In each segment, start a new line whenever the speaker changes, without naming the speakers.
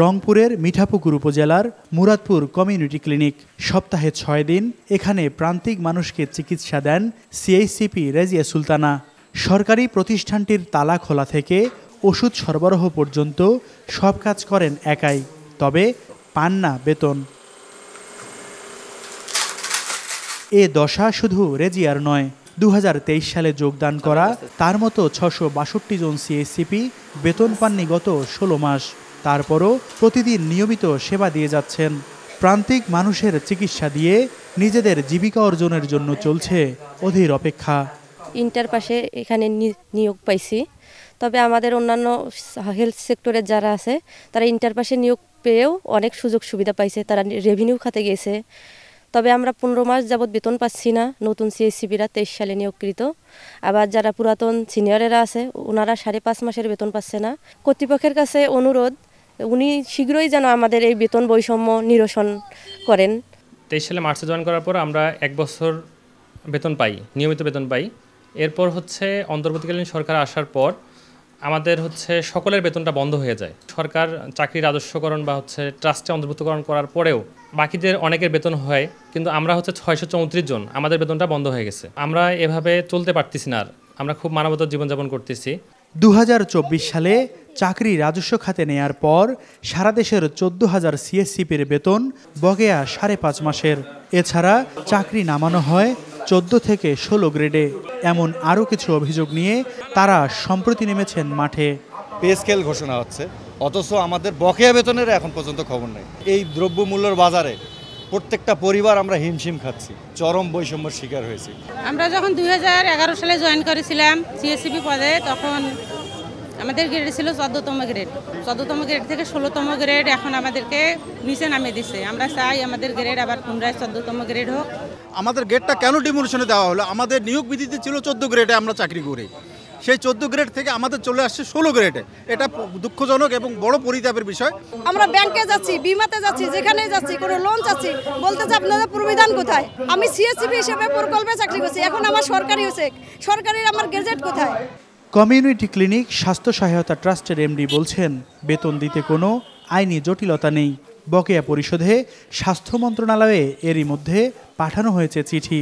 রংপুরের মিঠাপুকুর উপজেলার Muradpur community clinic সপ্তাহে ৬ দিন এখানে প্রান্তিক মানুষকে চিকিৎসা দেন সিএইচসিপি রাজিয়া সুলতানা। সরকারি প্রতিষ্ঠানটির তালা খোলা থেকে ওষুধ সরবরাহ পর্যন্ত সব কাজ করেন একাই, তবে পান না বেতন। এ দশা শুধু রেজিয়ার নয়, ২০২৩ সালে যোগদান করা তার মতো ৬৬২ জন সিএইচসিপি বেতন পাননি গত ১৬ মাস। তারপরও প্রতিদিন নিয়মিত সেবা দিয়ে যাচ্ছেন। প্রান্তিক মানুষের চিকিৎসা দিয়ে নিজেদের জীবিকা অর্জনের জন্য চলছে অধীর অপেক্ষা।
ইন্টার পাশে এখানে নিয়োগ পাইছি, তবে আমাদের অন্যান্য হেলথ সেক্টরের যারা আছে তারা ইন্টার পাশে নিয়োগ পেয়েও অনেক সুযোগ সুবিধা পাইছে, তারা রেভিনিউ খাতে গেছে। তবে আমরা ১৫ মাস যাবৎ বেতন পাচ্ছি না। নতুন সিএইচসিপিরা ২৩ সালে নিয়োগকৃত, আবার যারা পুরাতন সিনিয়রেরা আছে ওনারা ৫.৫ মাসের বেতন পাচ্ছে না। কর্তৃপক্ষের কাছে অনুরোধ, উনি শীঘ্রই যেন আমাদের এই বেতন বৈষম্য নিরসন করেন।
২৩ সালে মার্চে জয়েন করার পর আমরা ১ বছর বেতন পাই, নিয়মিত বেতন পাই। এরপর অন্তর্বর্তীকালীন সরকার আসার পর আমাদের সকলের বেতনটা বন্ধ হয়ে যায়। সরকার চাকরির রাজস্বকরণ বা ট্রাস্টে অন্তর্ভুক্তকরণ করার পরেও বাকিদের অনেকের বেতন হয়, কিন্তু আমরা ৬৩৪ জন, আমাদের বেতনটা বন্ধ হয়ে গেছে। আমরা এভাবে চলতে পারতেছি না, আর আমরা খুব মানবতার জীবনযাপন করতেছি।
২০২৪ সালে চাকরি রাজস্ব খাতে নেয়ার পর সারা দেশের ১৪,০০০ সিএইচসিপির বেতন বকেয়া ৫.৫ মাসের। এছাড়া চাকরি নামানো হয় ১৪ থেকে ১৬ গ্রেডে। এমন আরও কিছু অভিযোগ নিয়ে তারা সম্প্রতি নেমেছেন মাঠে।
পে স্কেল ঘোষণা হচ্ছে, অথচ আমাদের বকেয়া বেতনের এখন পর্যন্ত খবর নেই। এই দ্রব্যমূল্যের বাজারে প্রত্যেকটা পরিবার আমরা হিমশিম খাচ্ছি, চরম বৈষম্যের শিকার হয়েছি।
আমরা যখন ২০১১ সালে জয়েন করেছিলাম সিএইচসিপি পদে, তখন আমাদের গ্রেড ছিল ১৪তম গ্রেড। ১৪তম গ্রেড থেকে ১৬তম গ্রেড এখন আমাদেরকে নিচে নামিয়ে দিচ্ছে। আমরা চাই আমাদের গ্রেড আবার পুনরায় ১৪তম গ্রেড হোক।
আমাদের গ্রেডটা কেন ডিমোশনে দেওয়া হলো? আমাদের নিয়োগ বিধিতে ছিল ১৪ গ্রেডে আমরা চাকরি করি, সেই ১৪ গ্রেড থেকে আমাদের চলে আসছে ১৬ গ্রেডে। এটা দুঃখজনক এবং বড় পরিতাপের বিষয়।
আমরা ব্যাংকে যাচ্ছি, বিমাতে যাচ্ছি, যেখানে যাচ্ছি, কোনো লোন চাচ্ছি, বলতেছে আপনাদের প্রবিধান কোথায়? আমি সিএইচসিপি হিসেবে প্রকল্পে চাকরি করছি, এখন আমার সরকারি হয়েছে, সরকারের আমার গেজেট কোথায়?
কমিউনিটি ক্লিনিক স্বাস্থ্য সহায়তা ট্রাস্টের এমডি বলছেন, বেতন দিতে কোনো আইনি জটিলতা নেই। বকেয়া পরিশোধে স্বাস্থ্য মন্ত্রণালয়ে এরই মধ্যে পাঠানো হয়েছে চিঠি।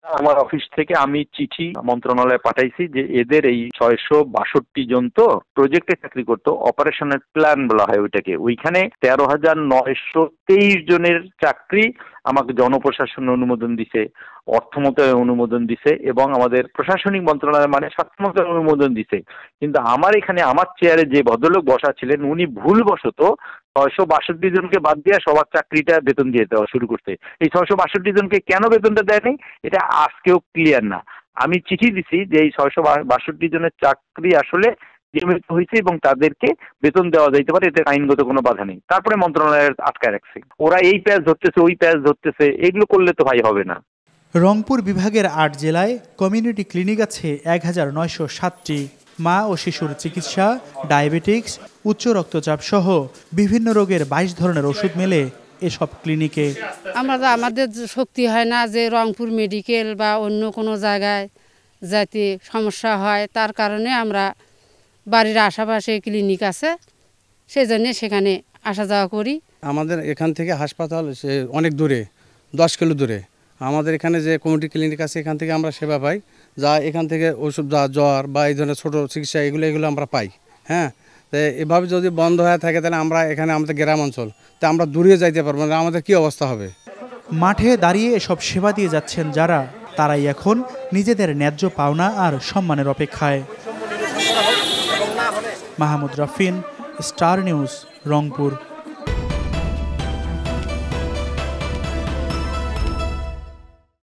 আমার অফিস থেকে আমি চিঠি মন্ত্রণালয়ে পাঠাইছি যে এদের এই ৬৬২ জন তো প্রজেক্টে চাকরি করতো, অপারেশনের প্ল্যান বলা হয় ওইটাকে, ওইখানে ১৩,৯২৩ জনের চাকরি আমাকে জনপ্রশাসন অনুমোদন দিছে, অর্থ মন্ত্রণালয় অনুমোদন দিছে এবং আমাদের প্রশাসনিক মন্ত্রণালয় মানে স্বাস্থ্য মন্ত্রণালয় অনুমোদন দিছে। কিন্তু আমার এখানে আমার চেয়ারে যে ভদ্রলোক বসা ছিলেন উনি ভুলবশত ৬৬২ জনকে বাদ দিয়ে সবার চাকরিটা বেতন দিয়ে দেওয়া শুরু করতে। এই ৬৬২ জনকে কেন বেতনটা দেয়নি এটা আজকেও ক্লিয়ার না। আমি চিঠি দিছি যে এই ৬৬২ জনের চাকরি আসলে নিয়মিত হয়েছে এবং তাদেরকে বেতন দেওয়া যাইতে পারে, এতে আইনগত কোনো বাধা নেই। তারপরে মন্ত্রণালয়ের আটকায় রাখছে, ওরা এই প্যাচ ধরতেছে ওই প্যাচ ধরতেছে, এগুলো করলে তো ভাই হবে না।
রংপুর বিভাগের ৮ জেলায় কমিউনিটি ক্লিনিক আছে ১,৯০৭টি। মা ও শিশুর চিকিৎসা, ডায়াবেটিক্স, উচ্চ রক্তচাপ সহ বিভিন্ন রোগের ২২ ধরনের ওষুধ মেলে এসব ক্লিনিকে।
আমাদের শক্তি হয় না যে রংপুর মেডিকেল বা অন্য কোনো জায়গায় যাতে সমস্যা হয়, তার কারণে আমরা বাড়ির আশেপাশে ক্লিনিক আছে, সেই জন্যে সেখানে আসা যাওয়া করি।
আমাদের এখান থেকে হাসপাতাল অনেক দূরে, ১০ কিলো দূরে। আমাদের এখানে যে কমিউনিটি ক্লিনিক আছে এখান থেকে আমরা সেবা পাই, যা এখান থেকে ওষুধ, যা জ্বর বা এই ধরনের ছোটো চিকিৎসা এগুলো আমরা পাই। হ্যাঁ, তো এভাবে যদি বন্ধ হয়ে থাকে তাহলে আমরা এখানে আমাদের গ্রাম অঞ্চল, তা আমরা দূরে যাইতে পারবো না, আমাদের কি অবস্থা হবে?
মাঠে দাঁড়িয়ে এসব সেবা দিয়ে যাচ্ছেন যারা, তারাই এখন নিজেদের ন্যায্য পাওনা আর সম্মানের অপেক্ষায়। মাহমুদ রাফিন, স্টার নিউজ, রংপুর।